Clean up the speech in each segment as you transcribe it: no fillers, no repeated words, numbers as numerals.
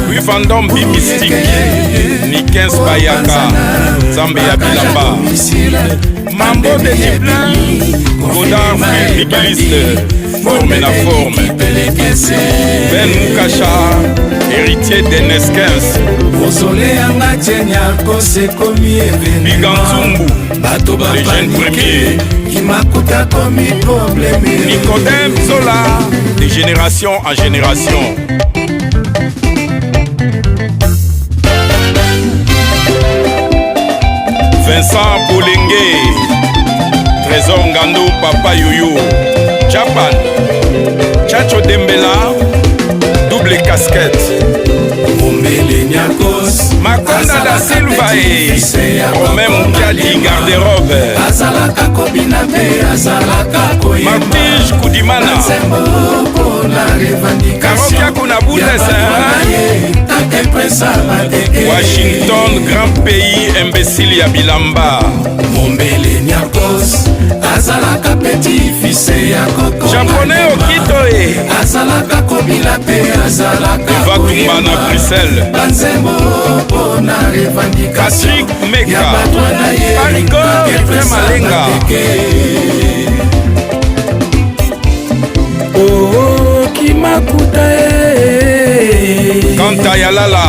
Louis Vandombi Mystique Nikens Bayaka Zambe ya Bilamba Mambo de Diplin Godard Frère Migueliste Forme na forme Ben Moukacha Héritier d'Enes 15 Biganzumbu Les jeunes premiers Nicodème Zola De génération en génération Vincent Bolengue Trésor Ngando Papa Yoyo Japan Chacho Dembela Double casquette Makonda da Silva et Romain Moukadi garde-robe Martige Koudimana Karokia Kunabudes Washington, grand pays imbécile ya Bilamba Japonais Okitoe Eva Tumbana Bruxelles Patrick Meka Parigo Malenga Oh Kimakuta Kanta Yalala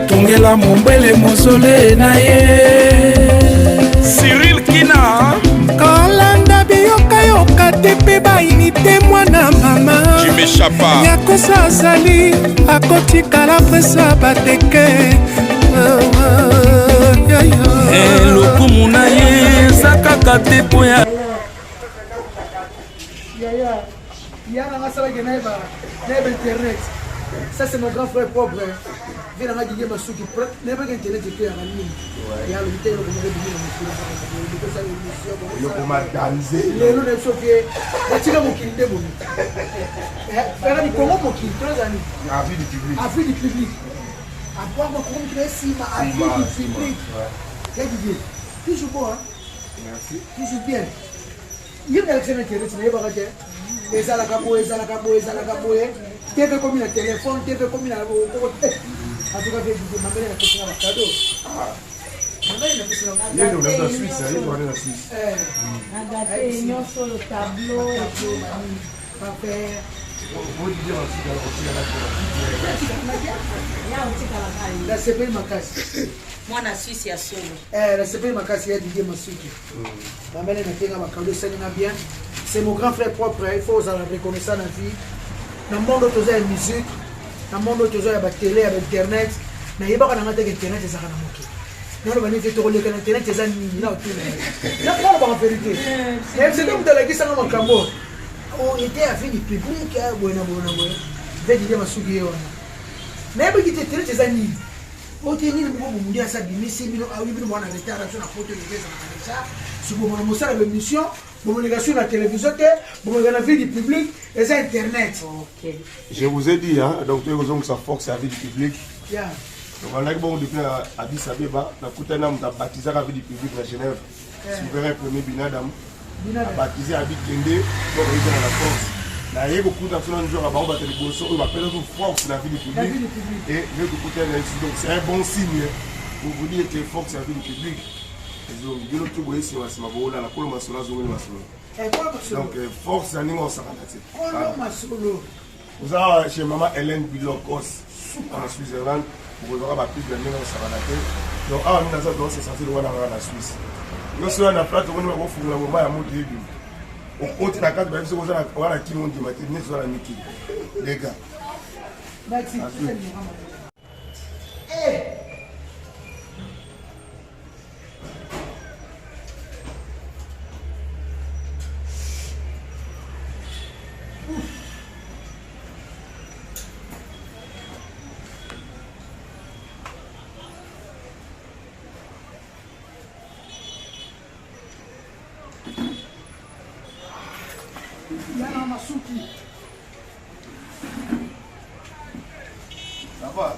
Tongela Mombele Mosole na ye Cyril Kina Kalanda biyoka yoka tepe ba inite mwana mama Jimé Chapa Yakosa azali akotikala presa bateke Lokumu na ye sakaka te po ya Internet. Ça c'est mon grand frère pauvre. Il a dit que je suis Internet était à la ligne. Il y a le temps où on TV comme un téléphone, TV comme un côté. En tout cas, ma mère a fait un cadeau. Ma mère a fait un cadeau. Il est dans la Suisse, il est dans la Suisse. Il y a sur le tableau. Parfait. On va dire aussi la CPI Makassi. Moi, la Suisse, il y a solo. La CPI Makassi, il y a Didier Masuki. Ma mère a fait un cadeau, ça bien. C'est mon grand frère propre, il faut la reconnaître dans la vie. Dans le monde où tu as la musique, dans le monde où tu as la télé, internet, mais il n'y a pas internet, c'est ça. Non, on va dire que tu as internet, c'est ça. Non, en vérité. C'est comme dans la guise dans mon cambo. On était à faire du public, bueno. Je vais dire ma souris. Mais il y a internet, c'est ça. On tient une bonne idée à ça, mais si on a eu une bonne restauration à photo de ça, si on a montré la mission, on a regardé la télévision, on a regardé du public et c'est internet. Okay. Je vous ai dit, hein, donc tu as sa force à la vie du public. Yeah. Donc on a bon depuis à Addis Abeba, on a coûté un homme qui a baptisé la vie du public à Genève. Souverain premier Binadam. A baptisé à Bikende, donc il est dans la force. Il y a beaucoup d'actions qui ont battu les bosses, on appelle une force dans la vie du public. Et je vais écouter donc c'est un bon signe pour vous dire que force à la vie du public. Donc force à nous vous avez chez maman Hélène Bilokos en Suisse-Irlande, vous aurez plus de mains en donc ah c'est censé le voir dans la Suisse. Nous sommes en place on va faire la moment à mon début. On compte la carte même si vous avez qui m'ont dit matinée sur la Niki. Les gars. Merci. Ça va?